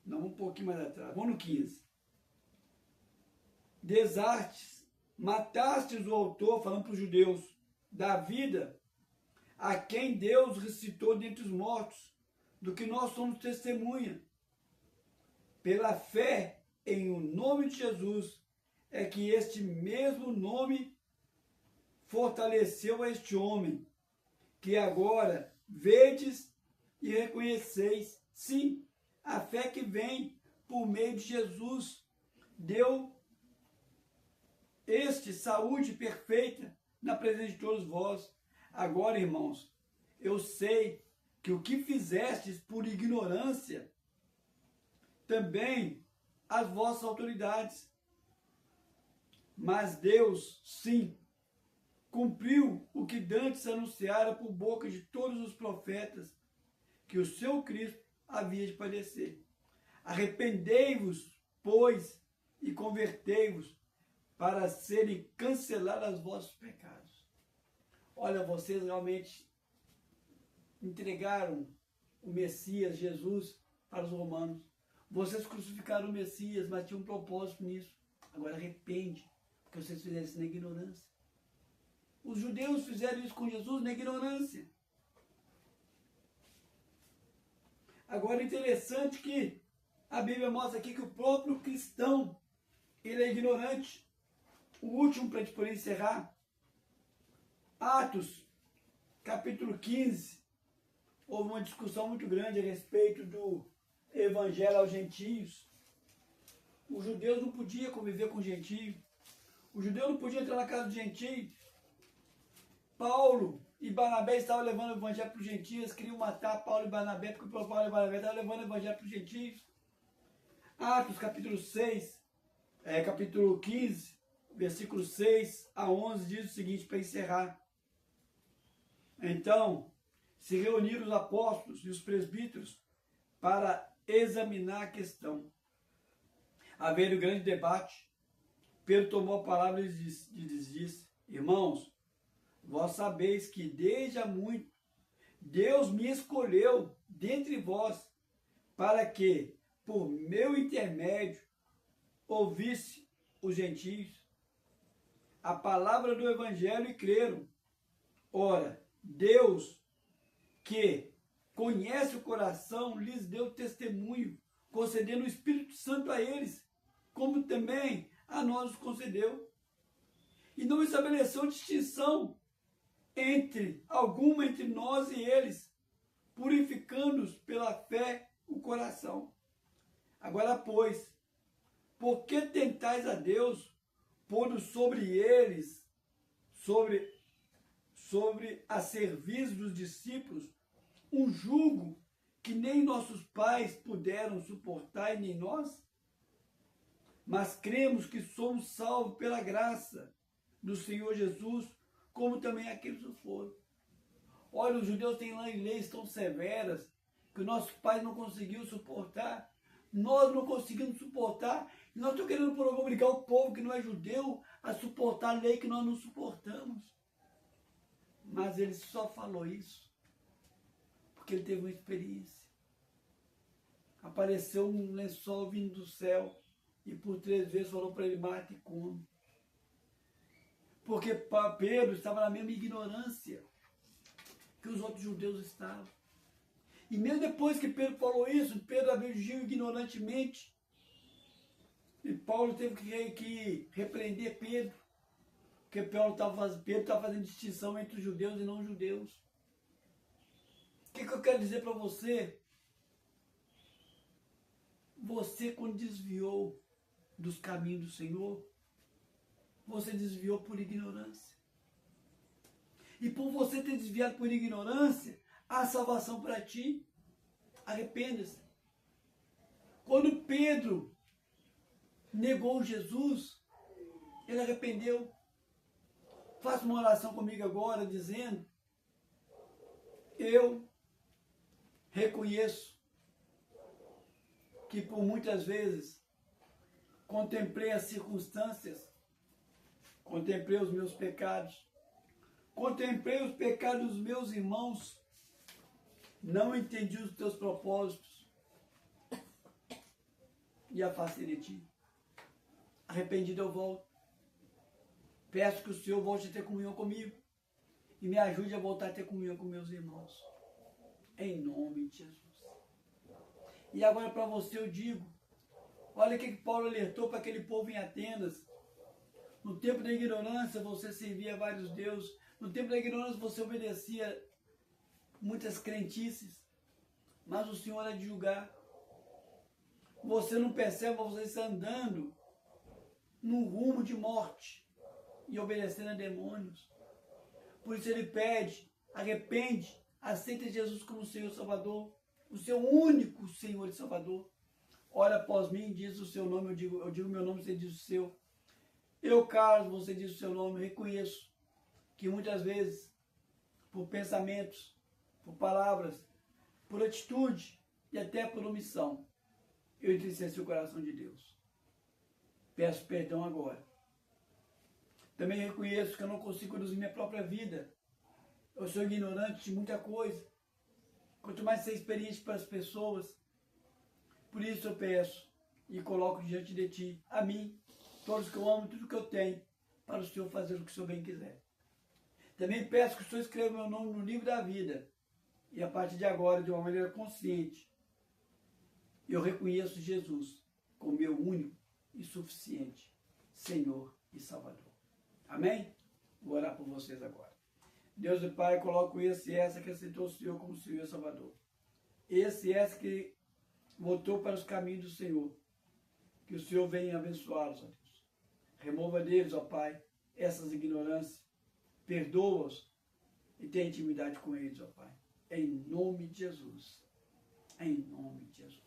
Não, um pouquinho mais atrás. Vamos no 15. Desastes, matastes o autor, falando para os judeus, da vida, a quem Deus ressuscitou dentre os mortos, do que nós somos testemunha. Pela fé em o nome de Jesus, é que este mesmo nome fortaleceu este homem, que agora vedes e reconheceis. Sim, a fé que vem por meio de Jesus deu saúde perfeita na presença de todos vós. Agora, irmãos, eu sei que o que fizestes por ignorância, também as vossas autoridades. Mas Deus, sim, cumpriu o que dantes anunciara por boca de todos os profetas, que o seu Cristo havia de padecer. Arrependei-vos, pois, e convertei-vos, para serem cancelados os vossos pecados. Olha, vocês realmente entregaram o Messias, Jesus, para os romanos. Vocês crucificaram o Messias, mas tinha um propósito nisso. Agora arrepende, porque vocês fizeram isso na ignorância. Os judeus fizeram isso com Jesus na ignorância. Agora é interessante que a Bíblia mostra aqui que o próprio cristão, ele é ignorante. O último, para a gente poder encerrar, Atos, capítulo 15, houve uma discussão muito grande a respeito do evangelho aos gentios. Os judeus não podiam conviver com gentios. Os judeus não podiam entrar na casa do gentio. Paulo e Barnabé estavam levando o evangelho para os gentios, queriam matar Paulo e Barnabé, porque Paulo e Barnabé estavam levando o evangelho para os gentios. Atos, capítulo 15, versículo 6 a 11, diz o seguinte, para encerrar. Então, se reuniram os apóstolos e os presbíteros para examinar a questão. Havendo grande debate, Pedro tomou a palavra e lhes disse: irmãos, vós sabeis que desde há muito Deus me escolheu dentre vós, para que, por meu intermédio, ouvisse os gentios a palavra do evangelho e creram. Ora, Deus, que conhece o coração, lhes deu testemunho, concedendo o Espírito Santo a eles, como também a nós os concedeu. E não estabeleceu distinção alguma entre nós e eles, purificando-os pela fé o coração. Agora, pois, por que tentais a Deus, pondo sobre eles, sobre a serviço dos discípulos, um jugo que nem nossos pais puderam suportar e nem nós? Mas cremos que somos salvos pela graça do Senhor Jesus, como também aqueles que foram. Olha, os judeus têm leis tão severas que nossos pais não conseguiram suportar. Nós não conseguimos suportar. E nós estamos querendo obrigar o povo que não é judeu a suportar a lei que nós não suportamos. Mas ele só falou isso porque ele teve uma experiência. Apareceu um lençol vindo do céu e por 3 vezes falou para ele: mate e come. Porque Pedro estava na mesma ignorância que os outros judeus estavam. E mesmo depois que Pedro falou isso, Pedro agiu ignorantemente. E Paulo teve que repreender Pedro. Porque Pedro estava fazendo distinção entre os judeus e não judeus. O que eu quero dizer para você? Você, quando desviou dos caminhos do Senhor, você desviou por ignorância. E por você ter desviado por ignorância, há salvação para ti. Arrependa-se. Quando Pedro negou Jesus, ele arrependeu. Faça uma oração comigo agora, dizendo: eu reconheço que por muitas vezes contemplei as circunstâncias, contemplei os meus pecados, contemplei os pecados dos meus irmãos, não entendi os teus propósitos e afastei de ti. Arrependido eu volto. Peço que o Senhor volte a ter comunhão comigo e me ajude a voltar a ter comunhão com meus irmãos. Em nome de Jesus. E agora para você eu digo, olha o que Paulo alertou para aquele povo em Atenas. No tempo da ignorância você servia a vários deuses. No tempo da ignorância você obedecia muitas crentices. Mas o Senhor há de julgar. Você não percebe, você está andando num rumo de morte e obedecendo a demônios. Por isso ele pede, arrepende, aceita Jesus como Senhor e Salvador, o seu único Senhor e Salvador. Ora após mim, diz o seu nome, eu digo meu nome, você diz o seu. Eu, Carlos, você diz o seu nome, eu reconheço que muitas vezes, por pensamentos, por palavras, por atitude e até por omissão, eu entristeci o coração de Deus. Peço perdão agora. Também reconheço que eu não consigo conduzir minha própria vida. Eu sou ignorante de muita coisa. Quanto mais ser experiente para as pessoas. Por isso eu peço e coloco diante de ti, a mim, todos que eu amo, tudo que eu tenho, para o Senhor fazer o que o Senhor bem quiser. Também peço que o Senhor escreva meu nome no livro da vida. E a partir de agora, de uma maneira consciente, eu reconheço Jesus como meu único e suficiente Senhor e Salvador. Amém? Vou orar por vocês agora. Deus e Pai, coloco esse e essa que aceitou o Senhor como Senhor e Salvador. Esse e essa que voltou para os caminhos do Senhor. Que o Senhor venha abençoá-los, ó Deus. Remova deles, ó Pai, essas ignorâncias. Perdoa-os e tenha intimidade com eles, ó Pai. Em nome de Jesus. Em nome de Jesus.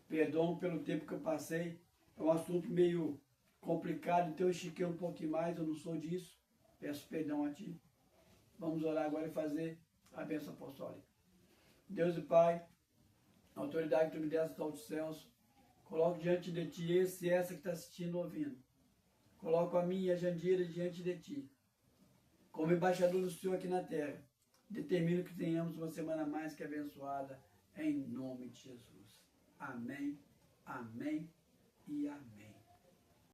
Perdão pelo tempo que eu passei. É um assunto meio complicado, então eu estiquei um pouquinho mais, eu não sou disso. Peço perdão a Ti. Vamos orar agora e fazer a bênção apostólica. Deus e Pai, a autoridade que Tu me deste dos céus, coloco diante de Ti esse e essa que está assistindo e ouvindo. Coloco a mim e a Jandira diante de Ti. Como embaixador do Senhor aqui na terra, determino que tenhamos uma semana mais que abençoada, em nome de Jesus. Amém, amém e amém.